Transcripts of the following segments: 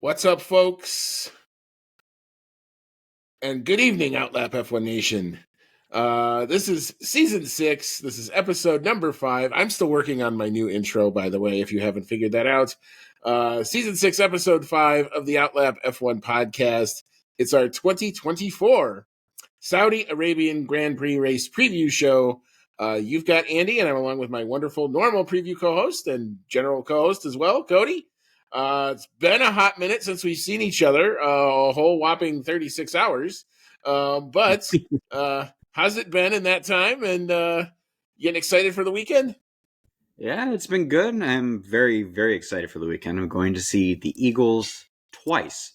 What's up, folks? And good evening, Outlap F1 Nation. This is season 6. This is episode number 5. I'm still working on my new intro, by the way, if you haven't figured that out. Season 6, episode 5 of the Outlap F1 podcast. It's our 2024 Saudi Arabian Grand Prix race preview show. You've got Andy, and I'm along with my wonderful normal preview co-host and general co-host as well, Cody. It's been a hot minute since we've seen each other, a whole whopping 36 hours. But how's it been in that time? And getting excited for the weekend? Yeah, it's been good. I'm very, very excited for the weekend. I'm going to see the Eagles twice.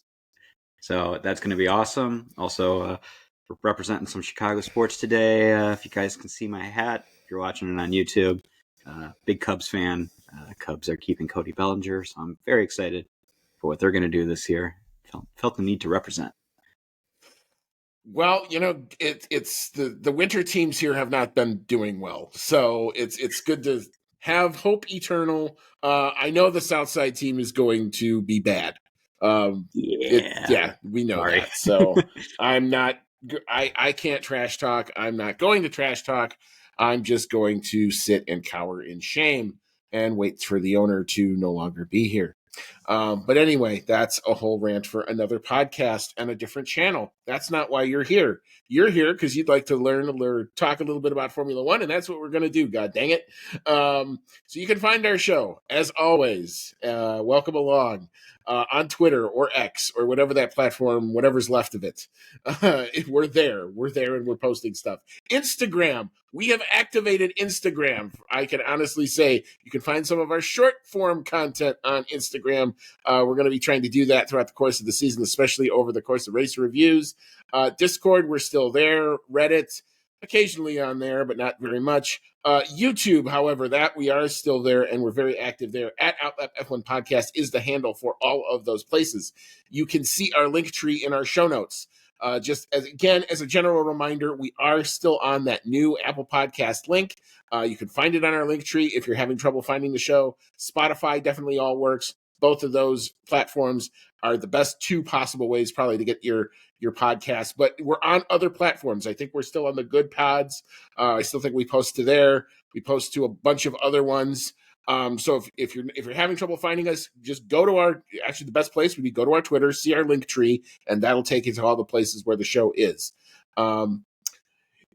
So that's going to be awesome. Also, representing some Chicago sports today. If you guys can see my hat, if you're watching it on YouTube, big Cubs fan. Cubs are keeping Cody Bellinger, so I'm very excited for what they're going to do this year. Felt the need to represent. Well, it's the winter teams here have not been doing well, so it's good to have hope eternal. I know the Southside team is going to be bad. We know Sorry. that. So I'm not. I can't trash talk. I'm not going to trash talk. I'm just going to sit and cower in shame and wait for the owner to no longer be here. But anyway, that's a whole rant for another podcast and a different channel. That's not why you're here. You're here because you'd like to learn or talk a little bit about Formula One, and that's what we're going to do, God dang it. So you can find our show, as always, welcome along, on Twitter or X or whatever that platform, whatever's left of it. We're there, and we're posting stuff. Instagram. We have activated Instagram. I can honestly say you can find some of our short form content on Instagram. We're going to be trying to do that throughout the course of the season, especially over the course of race reviews. Discord, we're still there. Reddit, occasionally on there, but not very much. YouTube, however, that we are still there, and we're very active there. At Outlap F1 Podcast is the handle for all of those places. You can see our link tree in our show notes. Just as a general reminder, we are still on that new Apple Podcast link. You can find it on our link tree if you're having trouble finding the show. Spotify definitely all works. Both of those platforms are the best two possible ways probably to get your podcast. But we're on other platforms. I think we're still on the Good Pods. I still think we post to there. We post to a bunch of other ones. So if you're having trouble finding us, just go to the best place would be go to our Twitter, see our link tree, and that'll take you to all the places where the show is.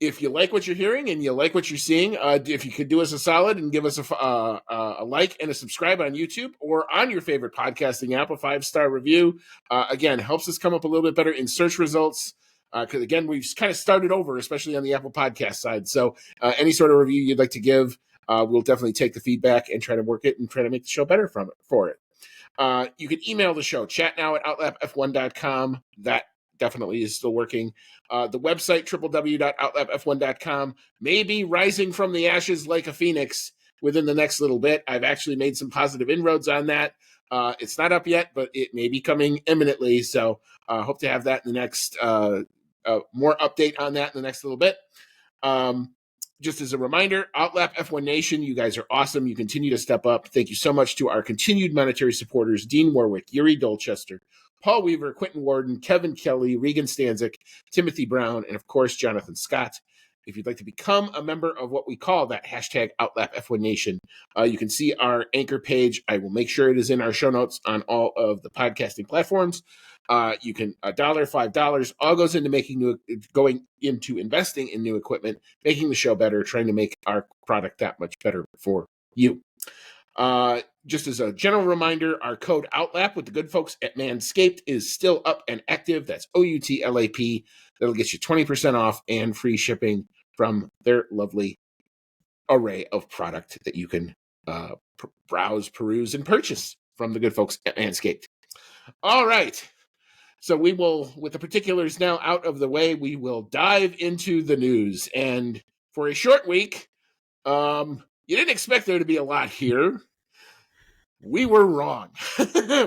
If you like what you're hearing and you like what you're seeing, if you could do us a solid and give us a like and a subscribe on YouTube or on your favorite podcasting app, a 5-star review, again, helps us come up a little bit better in search results. Because again, we've kind of started over, especially on the Apple Podcast side. So any sort of review you'd like to give, we'll definitely take the feedback and try to work it and try to make the show better for it. You can email the show, chatnow@outlapf1.com. That definitely is still working. The website, www.outlapf1.com, may be rising from the ashes like a phoenix within the next little bit. I've actually made some positive inroads on that. It's not up yet, but it may be coming imminently. So hope to have that in the next, more update on that in the next little bit. Just as a reminder, Outlap F1 Nation, you guys are awesome. You continue to step up. Thank you so much to our continued monetary supporters, Dean Warwick, Yuri Dolchester, Paul Weaver, Quentin Warden, Kevin Kelly, Regan Stanzik, Timothy Brown, and of course, Jonathan Scott. If you'd like to become a member of what we call that hashtag Outlap F1 Nation, you can see our anchor page. I will make sure it is in our show notes on all of the podcasting platforms. You can $1, $5, all goes into going into investing in new equipment, making the show better, trying to make our product that much better for you. Just as a general reminder, our code OUTLAP with the good folks at Manscaped is still up and active. That's OUTLAP. That'll get you 20% off and free shipping from their lovely array of product that you can browse, peruse, and purchase from the good folks at Manscaped. All right. So we will, with the particulars now out of the way, we will dive into the news. And for a short week, you didn't expect there to be a lot here. We were wrong.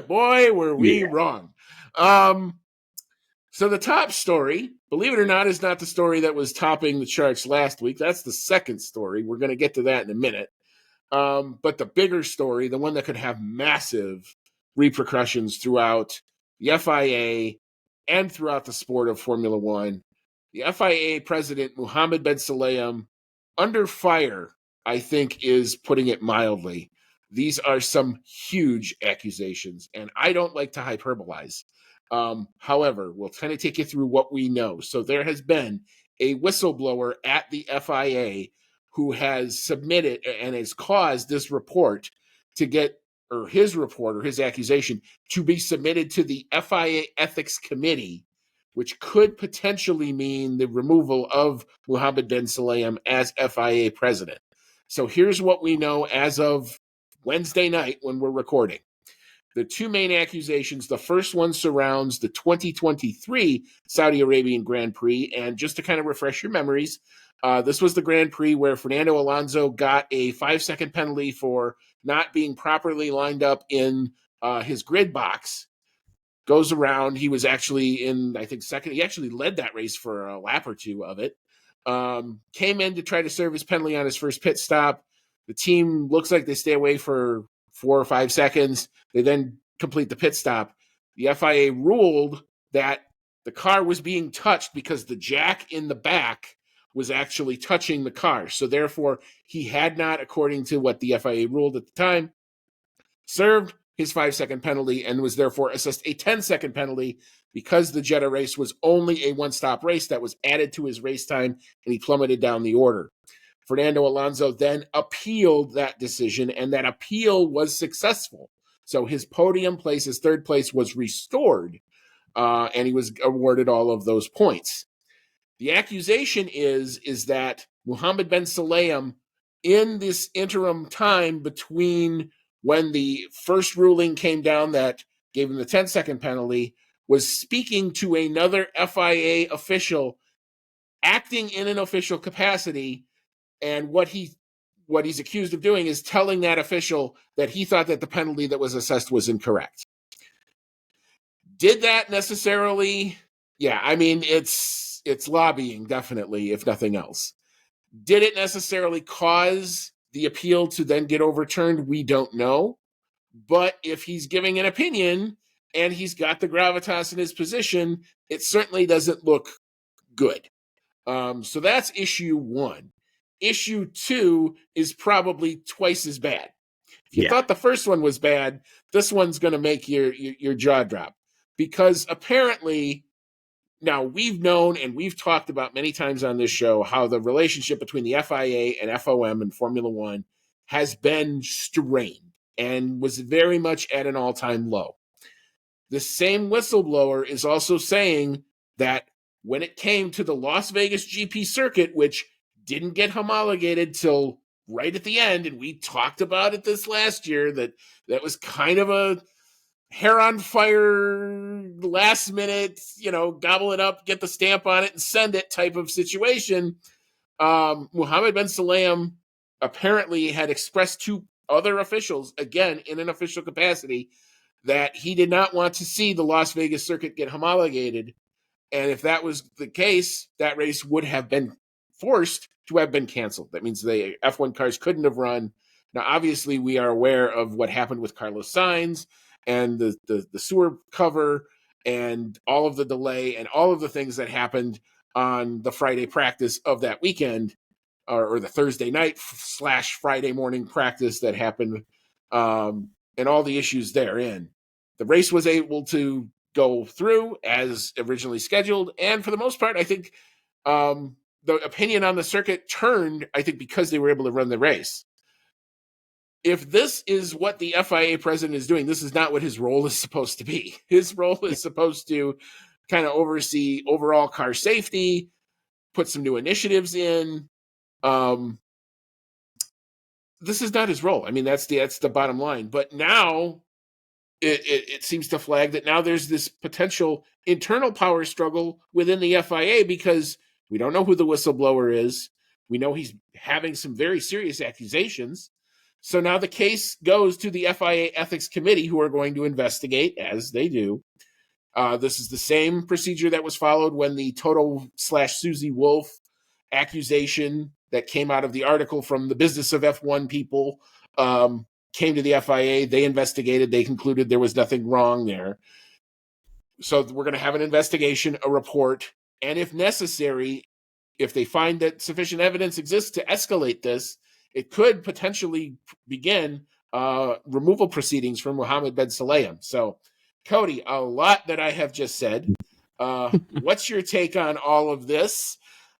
Boy, were we wrong. So the top story, believe it or not, is not the story that was topping the charts last week. That's the second story. We're going to get to that in a minute. But the bigger story, the one that could have massive repercussions throughout the FIA, and throughout the sport of Formula One. The FIA president, Mohammed Ben Sulayem, under fire, I think is putting it mildly. These are some huge accusations, and I don't like to hyperbolize. However, we'll kind of take you through what we know. So there has been a whistleblower at the FIA who has submitted and has caused this report to get, or his report or his accusation to be submitted to the FIA Ethics Committee, which could potentially mean the removal of Mohammed Ben Sulayem as FIA president. So here's what we know as of Wednesday night when we're recording. The two main accusations, the first one surrounds the 2023 Saudi Arabian Grand Prix. And just to kind of refresh your memories, this was the Grand Prix where Fernando Alonso got a 5-second penalty for not being properly lined up in his grid box. Goes around. He was actually in, I think, second. He actually led that race for a lap or two of it. Came in to try to serve his penalty on his first pit stop. The team looks like they stay away for 4 or 5 seconds. They then complete the pit stop. The FIA ruled that the car was being touched because the jack in the back was actually touching the car. So therefore, he had not, according to what the FIA ruled at the time, served his 5-second penalty and was therefore assessed a 10-second penalty because the Jeddah race was only a one-stop race that was added to his race time, and he plummeted down the order. Fernando Alonso then appealed that decision, and that appeal was successful. So his podium place, his third place, was restored, and he was awarded all of those points. The accusation is that Mohammed Ben Sulayem, in this interim time between when the first ruling came down that gave him the 10-second penalty, was speaking to another FIA official, acting in an official capacity, and what he's accused of doing is telling that official that he thought that the penalty that was assessed was incorrect. Did that necessarily? Yeah, I mean, it's lobbying, definitely, if nothing else. Did it necessarily cause the appeal to then get overturned? We don't know. But if he's giving an opinion and he's got the gravitas in his position, it certainly doesn't look good. So that's issue one. Issue two is probably twice as bad. If you thought the first one was bad, this one's going to make your jaw drop. Because apparently, now we've known and we've talked about many times on this show how the relationship between the FIA and FOM and Formula One has been strained and was very much at an all-time low. The same whistleblower is also saying that when it came to the Las Vegas GP circuit, which didn't get homologated till right at the end, and we talked about it this last year, that was kind of a hair on fire, last minute, gobble it up, get the stamp on it and send it type of situation. Mohammed Ben Sulayem apparently had expressed to other officials, again, in an official capacity, that he did not want to see the Las Vegas circuit get homologated. And if that was the case, that race would have been forced to have been canceled. That means the F1 cars couldn't have run. Now, obviously, we are aware of what happened with Carlos Sainz and the sewer cover and all of the delay and all of the things that happened on the Friday practice of that weekend, or the Thursday night / Friday morning practice that happened, and all the issues therein. The race was able to go through as originally scheduled, and for the most part, I think the opinion on the circuit turned, I think, because they were able to run the race. If this is what the FIA president is doing, this is not what his role is supposed to be. His role is supposed to kind of oversee overall car safety, put some new initiatives in. This is not his role. I mean, that's the bottom line. But now it seems to flag that now there's this potential internal power struggle within the FIA because we don't know who the whistleblower is. We know he's having some very serious accusations. So now the case goes to the FIA Ethics Committee, who are going to investigate, as they do. This is the same procedure that was followed when the Toto/Susie Wolf accusation that came out of the article from the Business of F1 people came to the FIA. They investigated. They concluded there was nothing wrong there. So we're going to have an investigation, a report, and if necessary, if they find that sufficient evidence exists to escalate this, it could potentially begin removal proceedings from Mohammed bin Sulayem. So, Cody, a lot that I have just said. What's your take on all of this?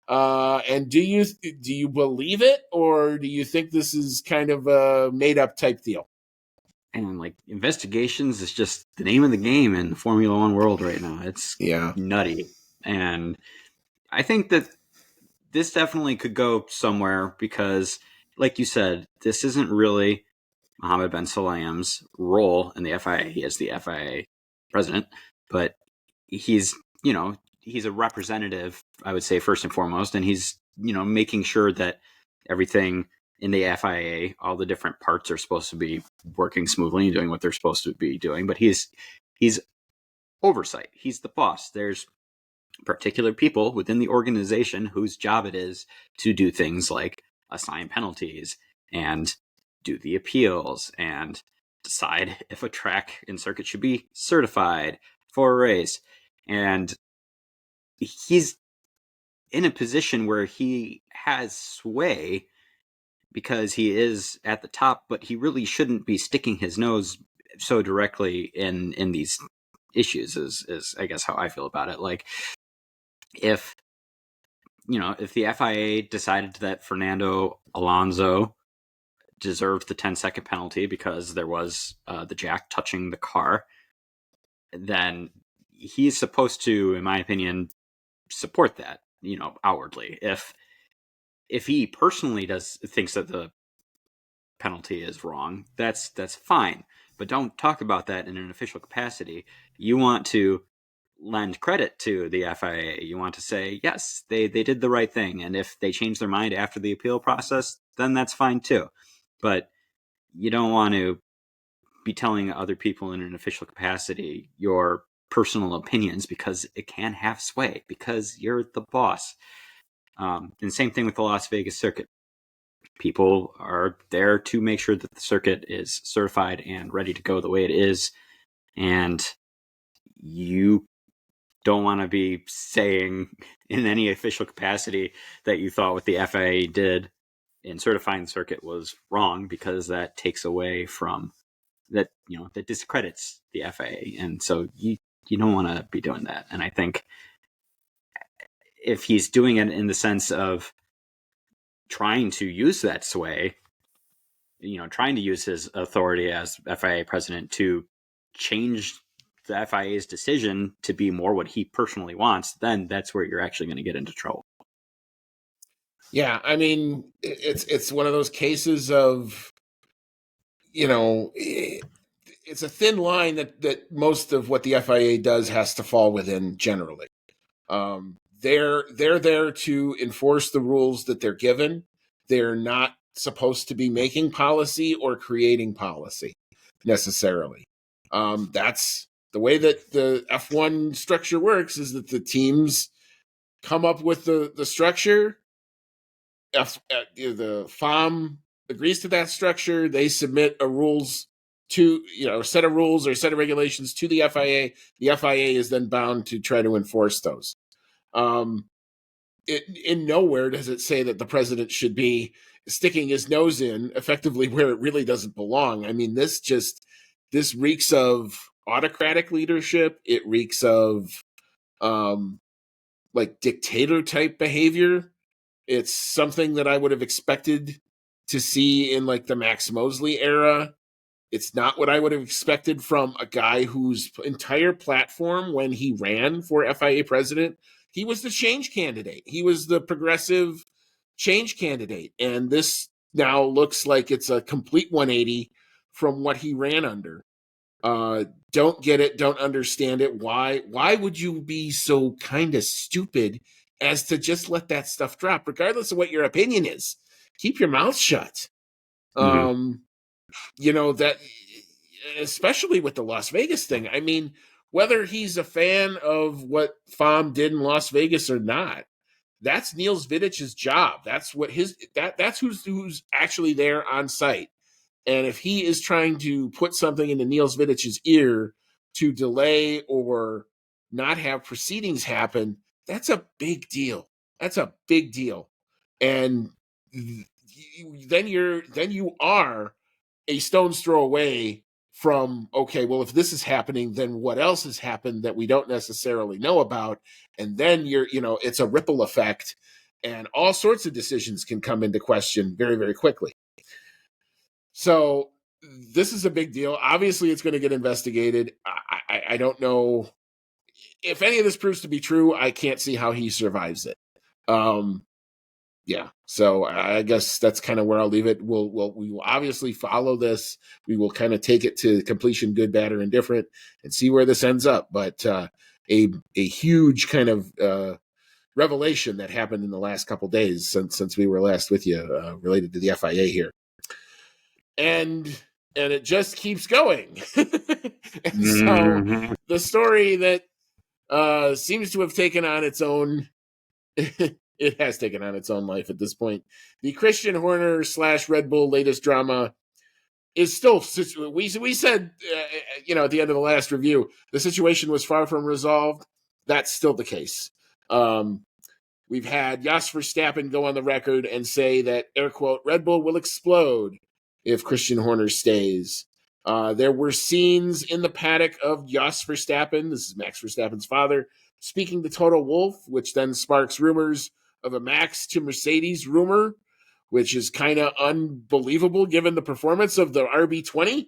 And do you believe it, or do you think this is kind of a made up type deal? And like investigations is just the name of the game in the Formula One world right now. It's nutty. And I think that this definitely could go somewhere because, like you said, this isn't really Mohammed bin Sulayem's role in the FIA. He is the FIA president, but he's, he's a representative, I would say, first and foremost, and he's, making sure that everything in the FIA, all the different parts are supposed to be working smoothly and doing what they're supposed to be doing. But he's oversight. He's the boss. There's particular people within the organization whose job it is to do things like assign penalties and do the appeals and decide if a track and circuit should be certified for a race. And he's in a position where he has sway because he is at the top, but he really shouldn't be sticking his nose so directly in these issues is I guess how I feel about it. Like if the FIA decided that Fernando Alonso deserved the 10-second penalty because there was the jack touching the car, then he's supposed to, in my opinion, support that, outwardly. If he personally thinks that the penalty is wrong, that's fine. But don't talk about that in an official capacity. You want to lend credit to the FIA. You want to say, yes, they did the right thing. And if they change their mind after the appeal process, then that's fine too. But you don't want to be telling other people in an official capacity your personal opinions because it can have sway because you're the boss. And same thing with the Las Vegas circuit. People are there to make sure that the circuit is certified and ready to go the way it is. And you don't want to be saying in any official capacity that you thought what the FIA did in certifying the circuit was wrong, because that takes away from that, that discredits the FIA. And so you don't want to be doing that. And I think if he's doing it in the sense of trying to use that sway, trying to use his authority as FIA president to change the FIA's decision to be more what he personally wants, then that's where you're actually going to get into trouble. Yeah, I mean, it's one of those cases of, it's a thin line that most of what the FIA does has to fall within generally. They're there to enforce the rules that they're given. They're not supposed to be making policy or creating policy necessarily. That's the way that the F1 structure works, is that the teams come up with the structure. The FOM agrees to that structure. They submit a set of rules or a set of regulations to the FIA. The FIA is then bound to try to enforce those. In nowhere does it say that the president should be sticking his nose in effectively where it really doesn't belong. I mean, this reeks of autocratic leadership. It reeks of like dictator type behavior. It's something that I would have expected to see in like the Max Mosley era. It's not what I would have expected from a guy whose entire platform when he ran for FIA president, he was the change candidate. He was the progressive change candidate. And this now looks like it's a complete 180 from what he ran under. Don't get it, don't understand it. Why would you be so kind of stupid as to just let that stuff drop, regardless of what your opinion is? Keep your mouth shut. Mm-hmm. That, especially with the Las Vegas thing. I mean, whether he's a fan of what FOM did in Las Vegas or not, that's Niels Vidic's job. That's what that's who's actually there on site. And if he is trying to put something into Niels Vidic's ear to delay or not have proceedings happen, that's a big deal. That's a big deal. And then you are a stone's throw away from, okay, well, if this is happening, then what else has happened that we don't necessarily know about? And then it's a ripple effect, and all sorts of decisions can come into question very, very quickly. So this is a big deal. Obviously, it's going to get investigated. I don't know if any of this proves to be true. I can't see how he survives it. Yeah, so I guess that's kind of where I'll leave it. We will obviously follow this. We will kind of take it to completion, good, bad, or indifferent, and see where this ends up. But a huge kind of revelation that happened in the last couple days since we were last with you, related to the FIA here, and it just keeps going. And so the story that seems to have taken on its own. It has taken on its own life at this point. The Christian Horner / Red Bull latest drama is still. We said, at the end of the last review, the situation was far from resolved. That's still the case. We've had Jos Verstappen go on the record and say that, air quote, Red Bull will explode if Christian Horner stays. There were scenes in the paddock of Jos Verstappen, this is Max Verstappen's father, speaking to Toto Wolff, which then sparks rumors of a Max to Mercedes rumor, which is kind of unbelievable given the performance of the RB20.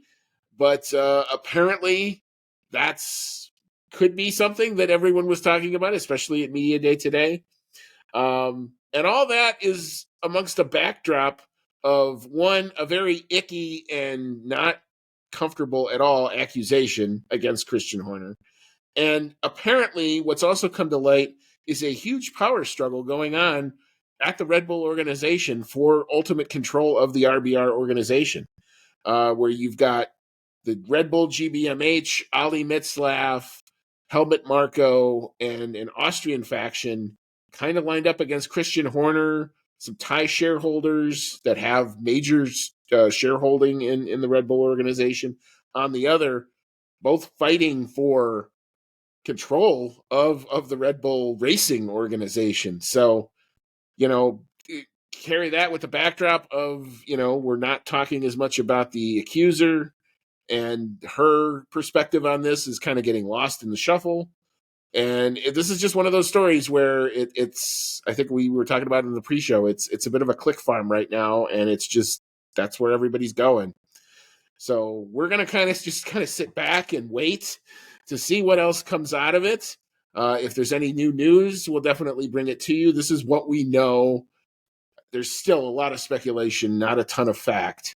But apparently that's could be something that everyone was talking about, especially at Media Day today. And all that is amongst a backdrop of, one, a very icky and not comfortable at all accusation against Christian Horner. And apparently what's also come to light is a huge power struggle going on at the Red Bull organization for ultimate control of the RBR organization, where you've got the Red Bull GBMH, Ali Mitzlaff, Helmut Marko, and an Austrian faction kind of lined up against Christian Horner, some Thai shareholders that have major shareholding in the Red Bull organization on the other, both fighting for control of the Red Bull racing organization. So, carry that with the backdrop of, we're not talking as much about the accuser, and her perspective on this is kind of getting lost in the shuffle. And this is just one of those stories where it's, I think we were talking about it in the pre-show, it's a bit of a click farm right now, and it's just, that's where everybody's going. So we're going to kind of sit back and wait to see what else comes out of it. If there's any new news, we'll definitely bring it to you. This is what we know. There's still a lot of speculation, not a ton of fact.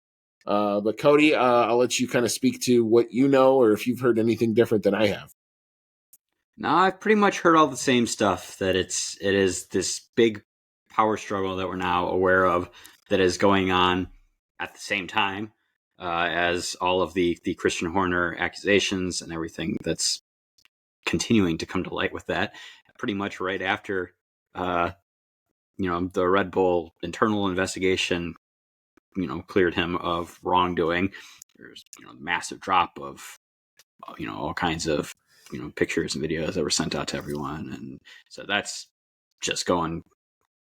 But Cody, I'll let you kind of speak to what you know, or if you've heard anything different than I have. No, I've pretty much heard all the same stuff, that it is this big power struggle that we're now aware of that is going on at the same time as all of the Christian Horner accusations and everything that's continuing to come to light with that. Pretty much right after the Red Bull internal investigation cleared him of wrongdoing. There's massive drop of all kinds of pictures and videos that were sent out to everyone, and so that's just going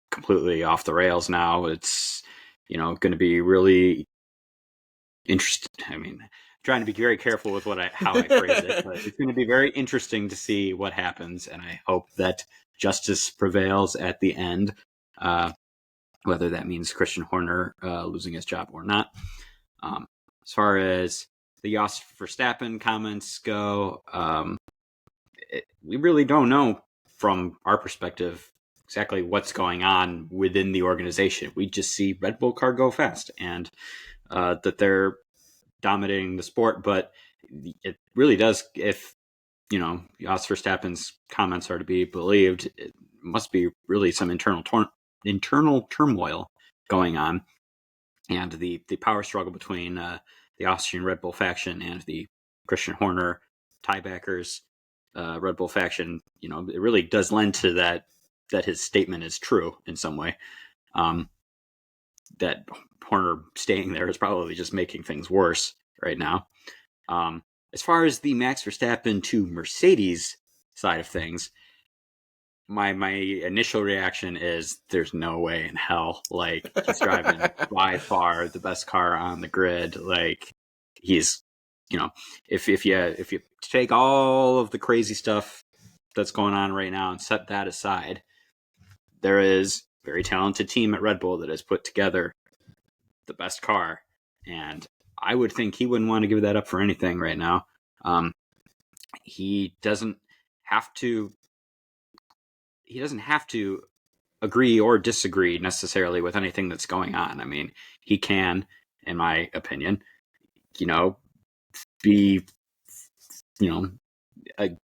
completely off the rails now. It's going to be really interesting. I mean, trying to be very careful with how I phrase it, but it's going to be very interesting to see what happens, and I hope that justice prevails at the end, whether that means Christian Horner losing his job or not. As far as the Jos Verstappen comments go, we really don't know from our perspective exactly what's going on within the organization. We just see Red Bull car go fast, and that they're dominating the sport. But it really does, if Jos Verstappen's comments are to be believed, it must be really some internal turmoil going on, and the power struggle between the Austrian Red Bull faction and the Christian Horner tie backers Red Bull faction. It really does lend to that his statement is true in some way. That Horner staying there is probably just making things worse right now. As far as the Max Verstappen to Mercedes side of things, my initial reaction is there's no way in hell. Like, he's driving by far the best car on the grid. Like, he's, if you take all of the crazy stuff that's going on right now and set that aside, there is a very talented team at Red Bull that has put together the best car, and I would think he wouldn't want to give that up for anything right now. He doesn't have to agree or disagree necessarily with anything that's going on. I mean, he can, in my opinion, be,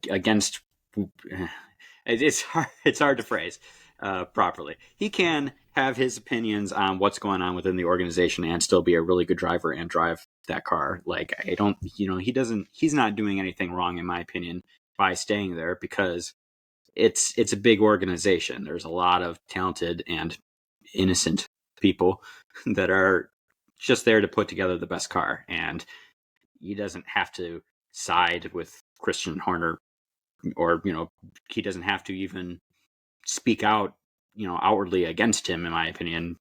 against. It's hard to phrase properly. He can have his opinions on what's going on within the organization and still be a really good driver and drive that car. Like, he's not doing anything wrong, in my opinion, by staying there, because it's a big organization. There's a lot of talented and innocent people that are just there to put together the best car, and he doesn't have to side with Christian Horner, or he doesn't have to even speak out outwardly against him, in my opinion,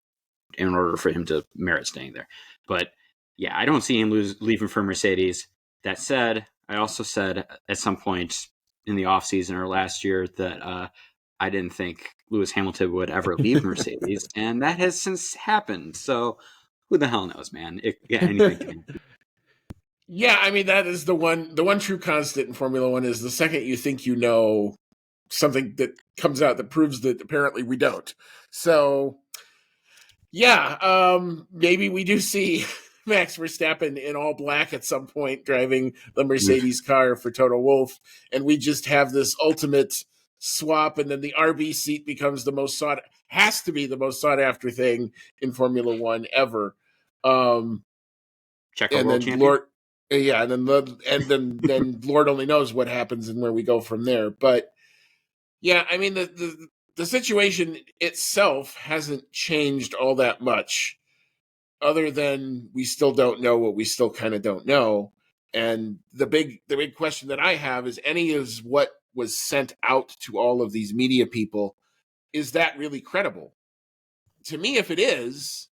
in order for him to merit staying there. But yeah, I don't see him leaving for Mercedes. That said, I also said at some point in the offseason or last year that I didn't think Lewis Hamilton would ever leave Mercedes, and that has since happened. So who the hell knows, man? Anything can happen. Yeah, I mean, that is the one true constant in Formula One is the second you think you know something that comes out that proves that apparently we don't. So yeah, maybe we do see Max Verstappen in all black at some point driving the Mercedes car for Toto Wolff, and we just have this ultimate swap, and then the RB seat becomes has to be the most sought after thing in Formula One ever. Checo and world then champion. then Lord only knows what happens and where we go from there. But yeah, I mean the situation itself hasn't changed all that much, other than we still don't know what we still kind of don't know. And the big question that I have is what was sent out to all of these media people, is that really credible? To me, if it is,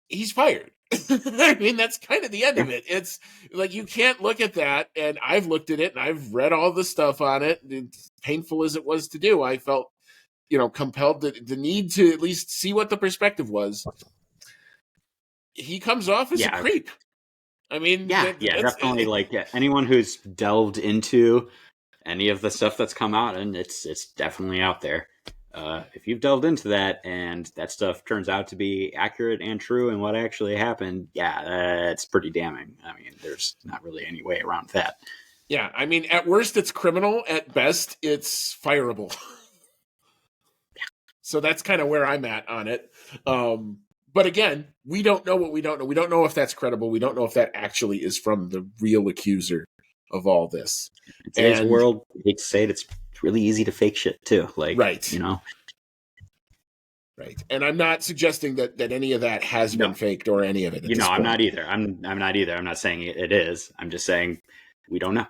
he's fired. I mean, that's kind of the end of it. It's like, you can't look at that, and I've looked at it and I've read all the stuff on it. It's painful as it was to do, I felt, compelled the need to at least see what the perspective was. He comes off as a creep. I mean, definitely. Like, anyone who's delved into any of the stuff that's come out, and it's definitely out there. If you've delved into that and that stuff turns out to be accurate and true and what actually happened, that's pretty damning. I mean, there's not really any way around that. Yeah, I mean, at worst, it's criminal. At best, it's fireable. So that's kind of where I'm at on it. But again, we don't know what we don't know. We don't know if that's credible. We don't know if that actually is from the real accuser of all this. In today's world, I hate to say it, it's really easy to fake shit too. Like, right. Right. And I'm not suggesting that any of that has been faked or any of it. I'm not either. I'm not either. I'm not saying it is. I'm just saying we don't know.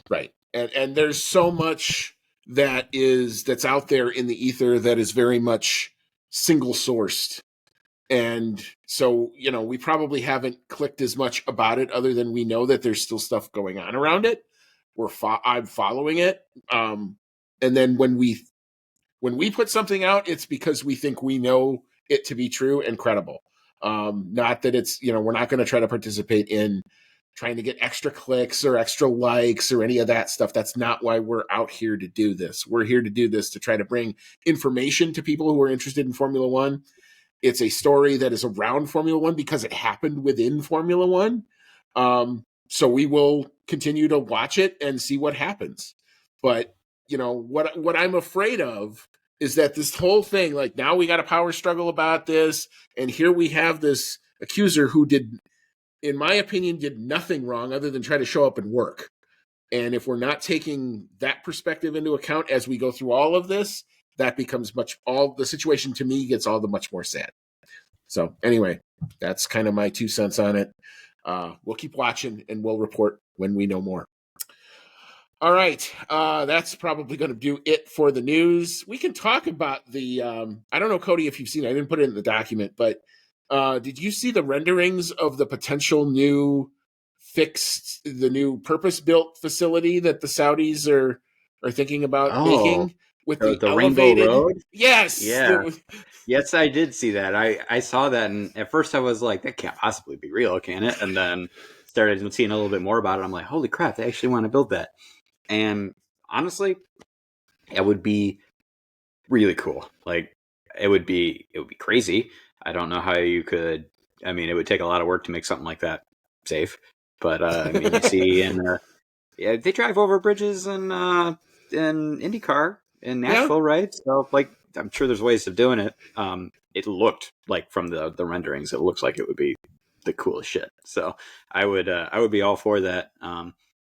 Right. And there's so much that's out there in the ether that is very much single sourced. And so, we probably haven't clicked as much about it, other than we know that there's still stuff going on around it. I'm following it. And then when we put something out, it's because we think we know it to be true and credible. Not that it's, we're not going to try to participate in trying to get extra clicks or extra likes or any of that stuff. That's not why we're out here to do this. We're here to do this to try to bring information to people who are interested in Formula One. It's a story that is around Formula One because it happened within Formula One. So we will continue to watch it and see what happens. But, what I'm afraid of is that this whole thing, like, now we got a power struggle about this, and here we have this accuser who in my opinion, did nothing wrong other than try to show up and work. And if we're not taking that perspective into account as we go through all of this, that becomes the situation to me gets all the much more sad. So anyway, that's kind of my 2 cents on it. We'll keep watching and we'll report when we know more. All right. That's probably going to do it for the news. We can talk about the. I don't know, Cody, if you've seen it. I didn't put it in the document, but did you see the renderings of the potential the new purpose-built facility that the Saudis are thinking about Oh, making with the, the the Rainbow elevated? Road? Yes. Yeah. Yes, I did see that. I saw that, and at first I was like, that can't possibly be real, can it? And then started seeing a little bit more about it. I'm like, holy crap, they actually want to build that. And honestly, it would be really cool. Like it would be crazy. I don't know how you could. I mean, it would take a lot of work to make something like that safe. But I mean, you see, and yeah, they drive over bridges in IndyCar in Yeah. Nashville, right? So, like, I'm sure there's ways of doing it. It looked like from the renderings, it looks like it would be the coolest shit. So, I would be all for that.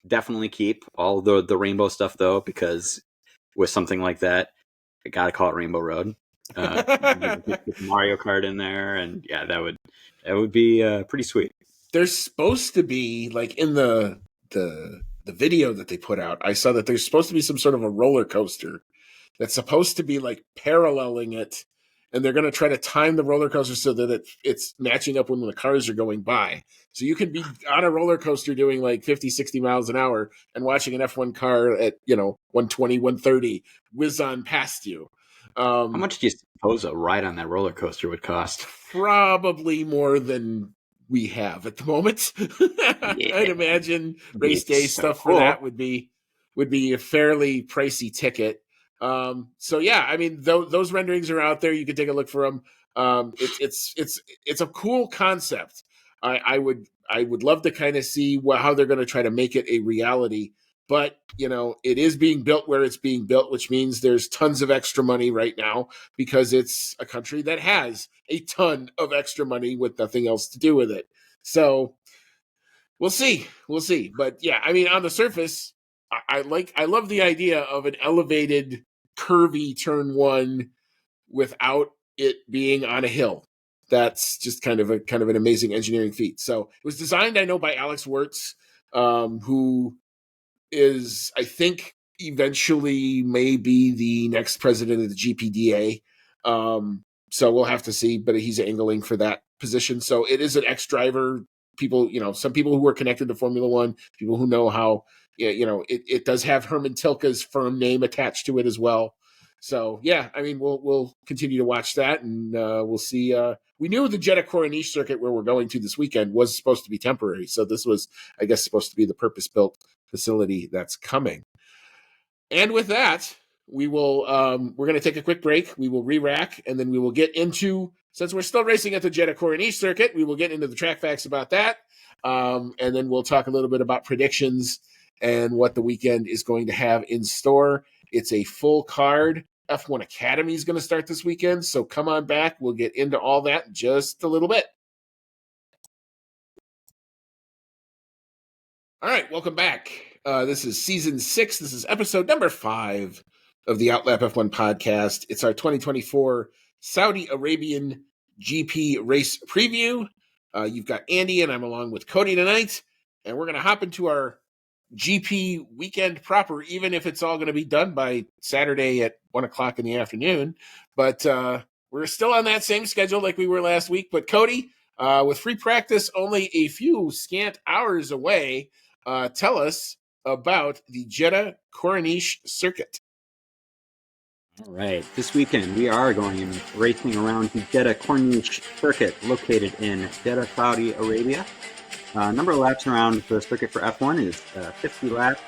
Definitely keep all the rainbow stuff though, because with something like that, I gotta call it Rainbow Road. Get Mario Kart in there, and yeah, that would be pretty sweet. There's supposed to be like in the video that they put out. I saw that there's supposed to be some sort of a roller coaster that's supposed to be like paralleling it, and they're going to try to time the roller coaster so that it's matching up when the cars are going by. So you could be on a roller coaster doing like 50, 60 miles an hour and watching an F1 car at 120, 130 whiz on past you. How much do you suppose a ride on that roller coaster would cost? Probably more than we have at the moment. I'd Yeah, imagine race it's day so stuff for that cool. would be a fairly pricey ticket. So yeah, I mean those renderings are out there. You can take a look for them. It's a cool concept. I would love to kind of see how they're going to try to make it a reality. But it is being built where it's being built, which means there's tons of extra money right now because it's a country that has a ton of extra money with nothing else to do with it. So we'll see. We'll see. But yeah, I mean, on the surface, I love the idea of an elevated, curvy turn one without it being on a hill. That's just kind of an amazing engineering feat. So it was designed, I know, by Alex Wirtz, who is, I think, eventually may be the next president of the GPDA. So we'll have to see, but he's angling for that position. So it is an ex-driver. People, some people who are connected to Formula One, people who know how, it does have Herman Tilke's firm name attached to it as well. So yeah, I mean, we'll continue to watch that, and we'll see. We knew the Jeddah Corniche circuit where we're going to this weekend was supposed to be temporary, so this was, I guess, supposed to be the purpose-built facility that's coming. And with that, we're going to take a quick break. We will re-rack, and then we will get into, since we're still racing at the Jeddah Corniche circuit, we will get into the track facts about that, and then we'll talk a little bit about predictions and what the weekend is going to have in store. It's a full card. F1 Academy is going to start this weekend, so come on back. We'll get into all that in just a little bit. All right, welcome back. This is season 6. This is episode number 5 of the Outlap F1 podcast. It's our 2024 Saudi Arabian GP race preview. You've got Andy, and I'm along with Cody tonight, and we're going to hop into our GP weekend proper, even if it's all going to be done by Saturday at 1 o'clock in the afternoon. But we're still on that same schedule like we were last week. But Cody, with free practice only a few scant hours away, tell us about the Jeddah Corniche circuit. All right, this weekend we are going racing around the Jeddah Corniche circuit, located in Jeddah, Saudi Arabia. Number of laps around the circuit for F1 is 50 laps.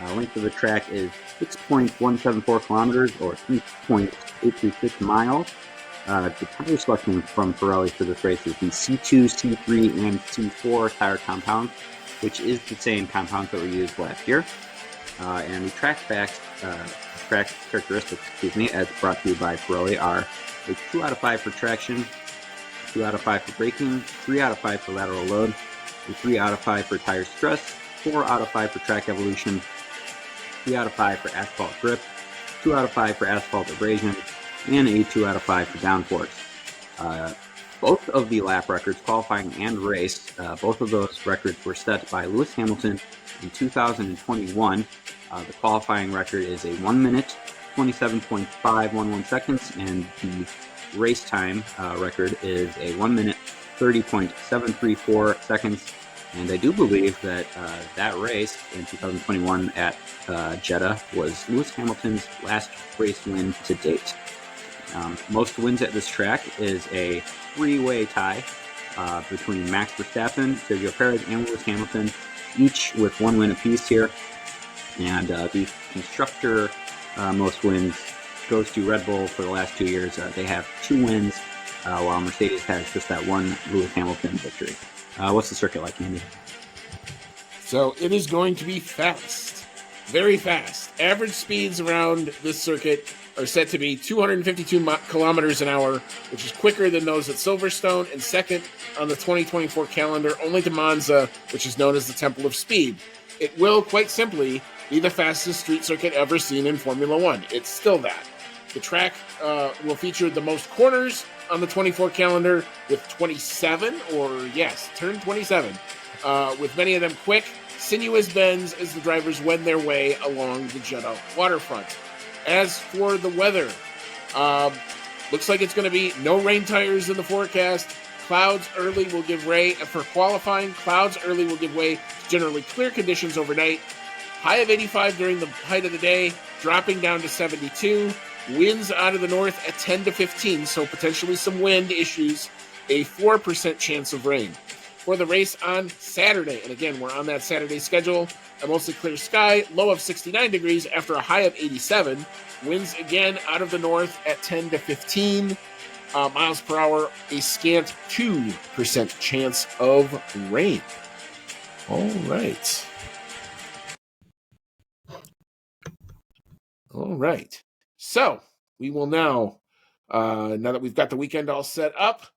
Length of the track is 6.174 kilometers, or 3.826 miles. The tire selection from Pirelli for this race is the C2, C3, and C4 tire compound, which is the same compound that we used last year. And the track characteristics, as brought to you by Pirelli, are a 2 out of 5 for traction, 2 out of 5 for braking, 3 out of 5 for lateral load, a 3 out of 5 for tire stress, 4 out of 5 for track evolution, 3 out of 5 for asphalt grip, 2 out of 5 for asphalt abrasion, and a 2 out of 5 for downforce. Both of the lap records, qualifying and race, both of those records were set by Lewis Hamilton in 2021. The qualifying record is a 1 minute, 27.511 seconds, and the race time record is a 1 minute, 30.734 seconds. And I do believe that that race in 2021 at Jeddah was Lewis Hamilton's last race win to date. Most wins at this track is a three-way tie between Max Verstappen, Sergio Perez, and Lewis Hamilton, each with one win apiece here. And the constructor most wins goes to Red Bull for the last 2 years. They have 2 wins, while Mercedes has just that one Lewis Hamilton victory. What's the circuit like, Andy? So it is going to be fast, very fast. Average speeds around this circuit are set to be 252 kilometers an hour, which is quicker than those at Silverstone, and second on the 2024 calendar, only to Monza, which is known as the Temple of Speed. It will, quite simply, be the fastest street circuit ever seen in Formula One. It's still that. The track will feature the most corners on the 24 calendar with 27, turn 27, with many of them quick, sinuous bends as the drivers wend their way along the Jeddah waterfront. As for the weather, looks like it's going to be no rain tires in the forecast. Clouds early will give way for qualifying. Clouds early will give way to generally clear conditions overnight. High of 85 during the height of the day, dropping down to 72. Winds out of the north at 10 to 15, so potentially some wind issues. A 4% chance of rain. For the race on Saturday, and again, we're on that Saturday schedule, a mostly clear sky, low of 69 degrees after a high of 87. Winds again out of the north at 10 to 15 miles per hour, a scant 2% chance of rain. All right. All right. So we will now that we've got the weekend all set up,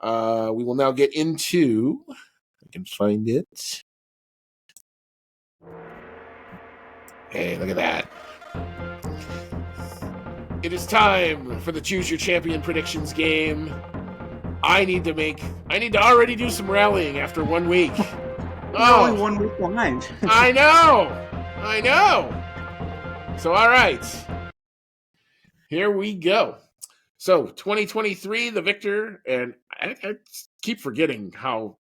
we will now get into, I can find it. Hey, look at that. It is time for the Choose Your Champion predictions game. I need to already do some rallying after 1 week. Only 1 week behind. I know. So, all right. Here we go. So, 2023, the victor, and I keep forgetting how,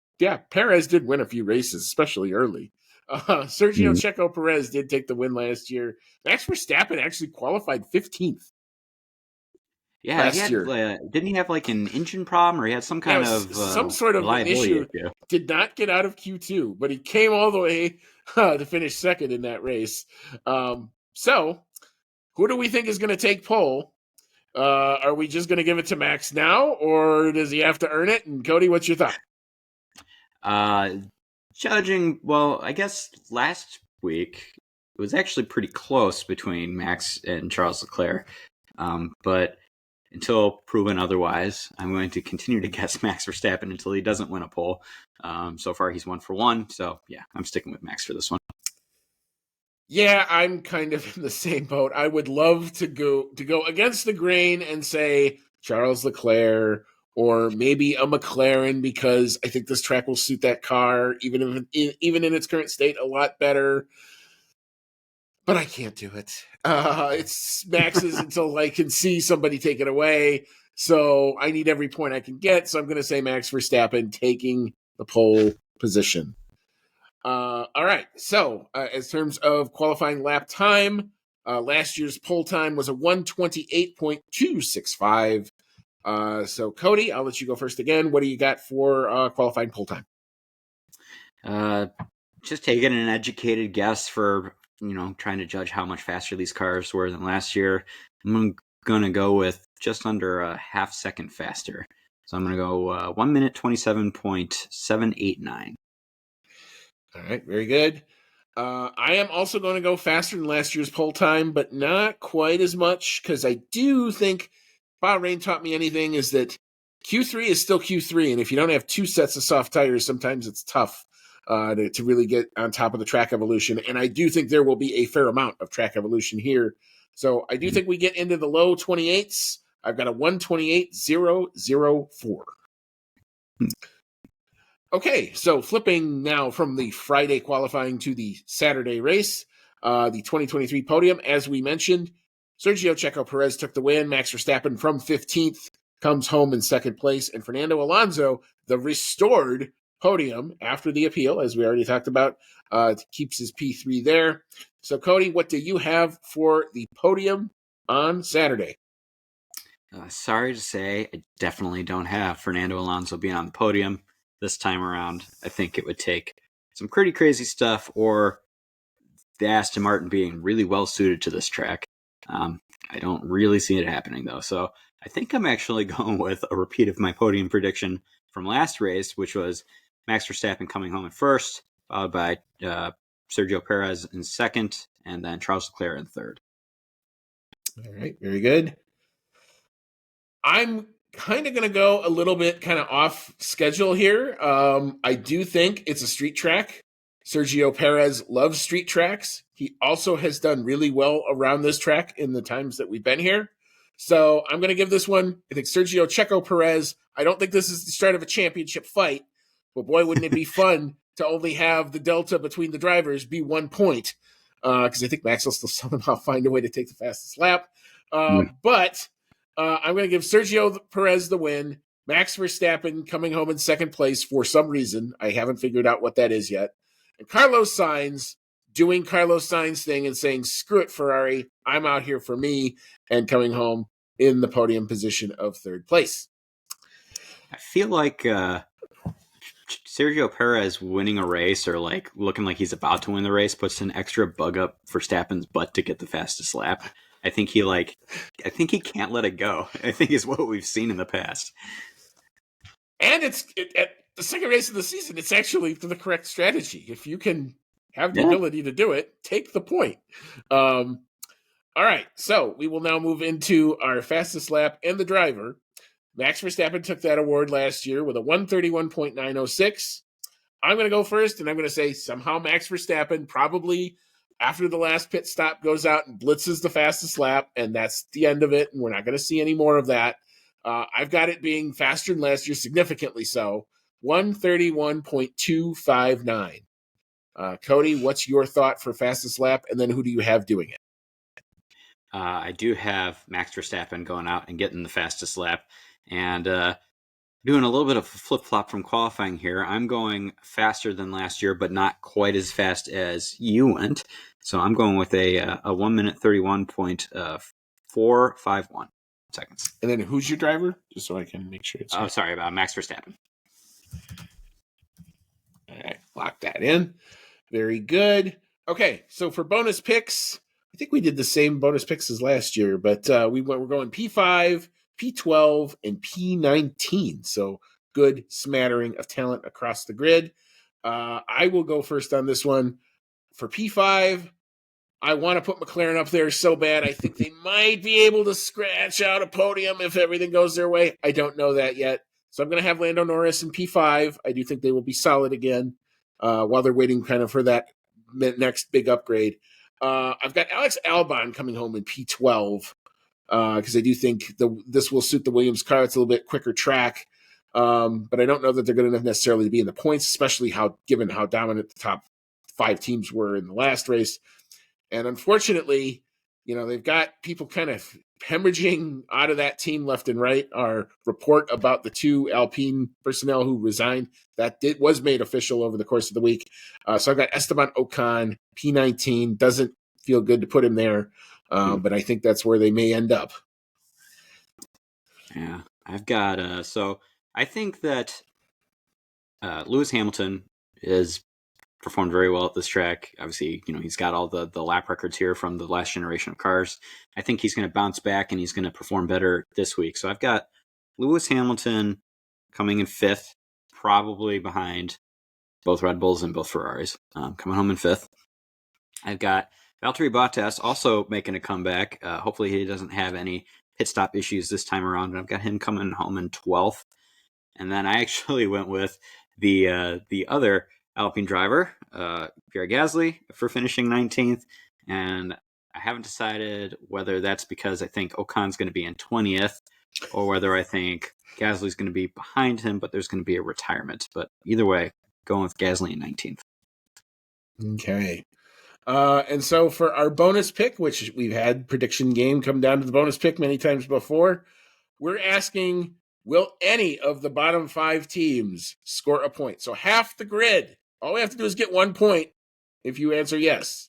Perez did win a few races, especially early. Sergio Checo Perez did take the win last year. Max Verstappen actually qualified 15th. Yeah, last year. Didn't he have like an engine problem, or he had some kind of some sort of issue? Did not get out of Q2, but he came all the way to finish second in that race. So, who do we think is going to take pole? Are we just going to give it to Max now, or does he have to earn it? And Cody, what's your thought? Judging, well, I guess last week it was actually pretty close between Max and Charles Leclerc. But until proven otherwise, I'm going to continue to guess Max Verstappen until he doesn't win a pole. So far, he's 1 for 1. So, I'm sticking with Max for this one. Yeah, I'm kind of in the same boat. I would love to go against the grain and say Charles Leclerc or maybe a McLaren, because I think this track will suit that car, even in its current state, a lot better. But I can't do it. It's Max's until I can see somebody take it away. So I need every point I can get. So I'm going to say Max Verstappen taking the pole position. All right. So as terms of qualifying lap time, last year's pole time was a 1:28.265. So Cody, I'll let you go first again. What do you got for qualifying pole time? Just taking an educated guess for, trying to judge how much faster these cars were than last year. I'm going to go with just under a half second faster. So I'm going to go 1 minute 27.789. All right, very good. I am also going to go faster than last year's pole time, but not quite as much, because I do think Bahrain taught me anything is that Q3 is still Q3, and if you don't have 2 sets of soft tires, sometimes it's tough to really get on top of the track evolution. And I do think there will be a fair amount of track evolution here. So I do think we get into the low 28s. I've got a 1:28.004. Okay, so flipping now from the Friday qualifying to the Saturday race. The 2023 podium, as we mentioned, Sergio Checo Perez took the win. Max Verstappen from 15th comes home in second place. And Fernando Alonso, the restored podium after the appeal, as we already talked about, keeps his P3 there. So, Cody, what do you have for the podium on Saturday? Sorry to say, I definitely don't have Fernando Alonso being on the podium this time around. I think it would take some pretty crazy stuff or the Aston Martin being really well suited to this track. I don't really see it happening, though. So I think I'm actually going with a repeat of my podium prediction from last race, which was Max Verstappen coming home in first, followed by Sergio Perez in second, and then Charles Leclerc in third. All right, very good. I'm kind of going to go a little bit kind of off schedule here. I do think it's a street track. Sergio Perez loves street tracks. He also has done really well around this track in the times that we've been here. So I'm going to give this one, I think Sergio Checo Perez. I don't think this is the start of a championship fight, but boy, wouldn't it be fun to only have the delta between the drivers be 1 point, because I think Max will still somehow find a way to take the fastest lap. But I'm going to give Sergio Perez the win. Max Verstappen coming home in second place for some reason. I haven't figured out what that is yet. And Carlos Sainz doing Carlos Sainz thing and saying, screw it, Ferrari, I'm out here for me, and coming home in the podium position of third place. I feel like Sergio Perez winning a race or like looking like he's about to win the race puts an extra bug up Verstappen's butt to get the fastest lap. I think he can't let it go. I think is what we've seen in the past. And at the second race of the season, it's actually the correct strategy. If you can have the ability to do it, take the point. All right, so we will now move into our fastest lap and the driver. Max Verstappen took that award last year with a 131.906. I'm going to go first, and I'm going to say somehow Max Verstappen probably after the last pit stop goes out and blitzes the fastest lap, and that's the end of it, and we're not going to see any more of that. I've got it being faster than last year, significantly so, 131.259. Cody, what's your thought for fastest lap, and then who do you have doing it? I do have Max Verstappen going out and getting the fastest lap, and doing a little bit of flip-flop from qualifying here. I'm going faster than last year, but not quite as fast as you went. So I'm going with a 1 minute 31.451 seconds. And then who's your driver? Just so I can make sure it's... sorry, about Max Verstappen. All right, lock that in. Very good. Okay, so for bonus picks, I think we did the same bonus picks as last year, but we're going P5, P12, and P19. So good smattering of talent across the grid. I will go first on this one. For P5, I want to put McLaren up there so bad. I think they might be able to scratch out a podium if everything goes their way. I don't know that yet. So I'm going to have Lando Norris in P5. I do think they will be solid again while they're waiting kind of for that next big upgrade. I've got Alex Albon coming home in P12 because I do think this will suit the Williams car. It's a little bit quicker track, but I don't know that they're going to necessarily be in the points, especially given how dominant the top 5 teams were in the last race. And unfortunately, they've got people kind of hemorrhaging out of that team left and right. Our report about the 2 Alpine personnel who resigned, was made official over the course of the week. So I've got Esteban Ocon, P19. Doesn't feel good to put him there, but I think that's where they may end up. Yeah, I've got... so I think that Lewis Hamilton is performed very well at this track. Obviously, he's got all the lap records here from the last generation of cars. I think he's going to bounce back and he's going to perform better this week. So I've got Lewis Hamilton coming in 5th, probably behind both Red Bulls and both Ferraris, coming home in 5th. I've got Valtteri Bottas also making a comeback. Hopefully he doesn't have any pit stop issues this time around. And I've got him coming home in 12th. And then I actually went with the other Alpine driver, Pierre Gasly, for finishing 19th. And I haven't decided whether that's because I think Ocon's going to be in 20th or whether I think Gasly's going to be behind him, but there's going to be a retirement. But either way, going with Gasly in 19th. Okay. And so for our bonus pick, which we've had prediction game come down to the bonus pick many times before, we're asking, will any of the bottom 5 teams score a point? So half the grid. All we have to do is get 1 point if you answer yes.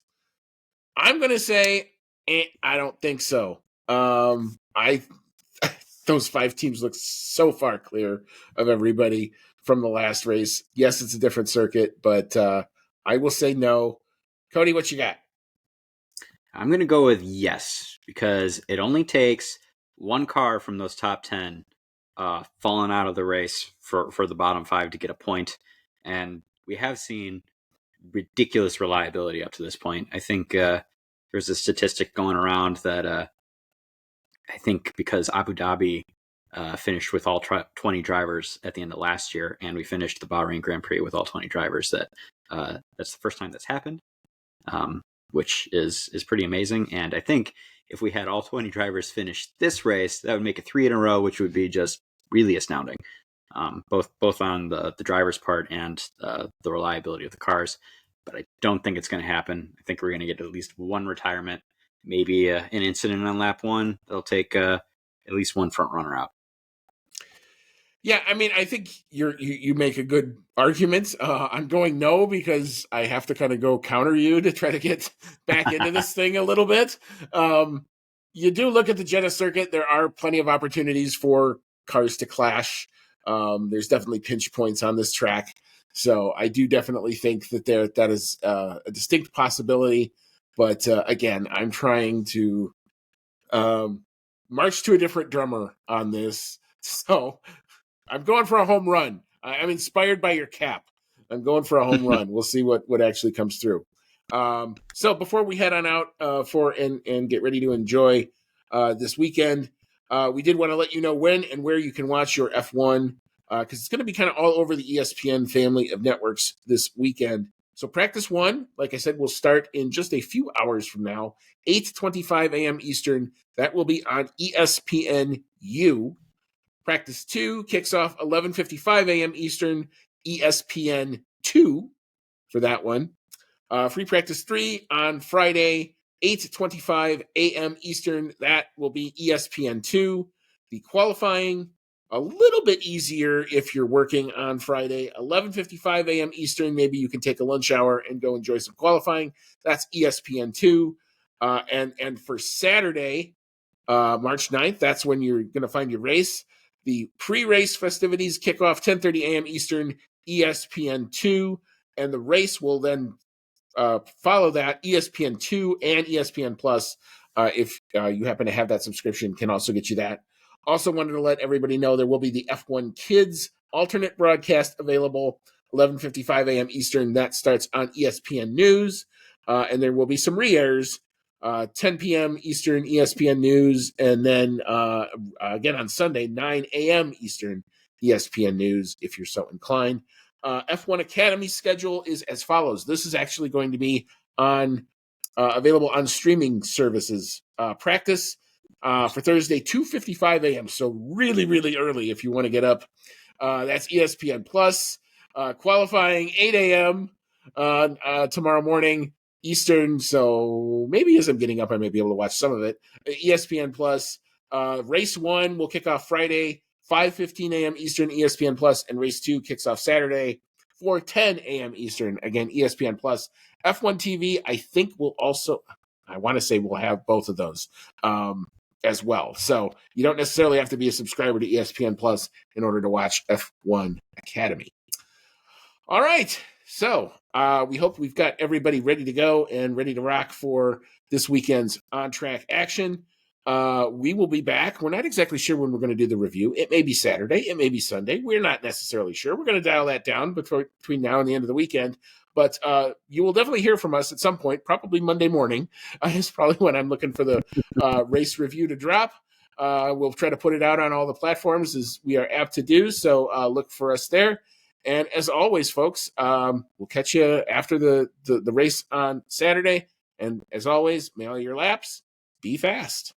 I'm going to say, I don't think so. I those 5 teams look so far clear of everybody from the last race. Yes, it's a different circuit, but I will say no. Cody, what you got? I'm going to go with yes, because it only takes one car from those top 10 falling out of the race for the bottom 5 to get a point. And we have seen ridiculous reliability up to this point. I think there's a statistic going around that I think because Abu Dhabi finished with all 20 drivers at the end of last year, and we finished the Bahrain Grand Prix with all 20 drivers, that that's the first time that's happened. Which is pretty amazing. And I think if we had all 20 drivers finish this race, that would make it 3 in a row, which would be just really astounding, both on the driver's part and the reliability of the cars. But I don't think it's going to happen. I think we're going to get at least one retirement, maybe an incident on lap 1. They'll take at least one front runner out. Yeah, I mean, I think you make a good argument. I'm going no because I have to kind of go counter you to try to get back into this thing a little bit. You do look at the Jeddah circuit. There are plenty of opportunities for cars to clash. There's definitely pinch points on this track. So I do definitely think that that is a distinct possibility. But again, I'm trying to march to a different drummer on this. So I'm going for a home run. I'm inspired by your cap. I'm going for a home run. We'll see what actually comes through. So before we head on out and get ready to enjoy this weekend, we did want to let you know when and where you can watch your F1 because it's going to be kind of all over the ESPN family of networks this weekend. So practice 1, like I said, will start in just a few hours from now, 8:25 a.m. Eastern. That will be on ESPNU. Practice 2 kicks off 11:55 a.m. Eastern, ESPN2 for that one. Free practice 3 on Friday, 8:25 a.m. Eastern. That will be ESPN2. The qualifying, a little bit easier if you're working on Friday, 11:55 a.m. Eastern. Maybe you can take a lunch hour and go enjoy some qualifying. That's ESPN2. And for Saturday, March 9th, that's when you're going to find your race. The pre-race festivities kick off 10:30 a.m. Eastern, ESPN2, and the race will then follow that. ESPN2 and ESPN Plus, if you happen to have that subscription, can also get you that. Also wanted to let everybody know there will be the F1 Kids alternate broadcast available, 11:55 a.m. Eastern. That starts on ESPN News, and there will be some re-airs 10 p.m. Eastern, ESPN News, and then again on Sunday, 9 a.m. Eastern, ESPN News, if you're so inclined. F1 Academy schedule is as follows. This is actually going to be on available on streaming services. Practice for Thursday, 2:55 a.m., so really, really early if you want to get up. That's ESPN Plus. Qualifying 8 a.m. Tomorrow morning. Eastern, so maybe as I'm getting up, I may be able to watch some of it. ESPN Plus. Race 1 will kick off Friday, 5:15 a.m. Eastern, ESPN Plus, and Race 2 kicks off Saturday, 4:10 a.m. Eastern, again, ESPN Plus. F1 TV, I think will also, I want to say we'll have both of those as well. So you don't necessarily have to be a subscriber to ESPN Plus in order to watch F1 Academy. All right. So we hope we've got everybody ready to go and ready to rock for this weekend's on-track action. We will be back. We're not exactly sure when we're going to do the review. It may be Saturday. It may be Sunday. We're not necessarily sure. We're going to dial that down between now and the end of the weekend. But you will definitely hear from us at some point, probably Monday morning. Is probably when I'm looking for the race review to drop. We'll try to put it out on all the platforms as we are apt to do. So look for us there. And as always, folks, we'll catch you after the race on Saturday. And as always, may all your laps be fast.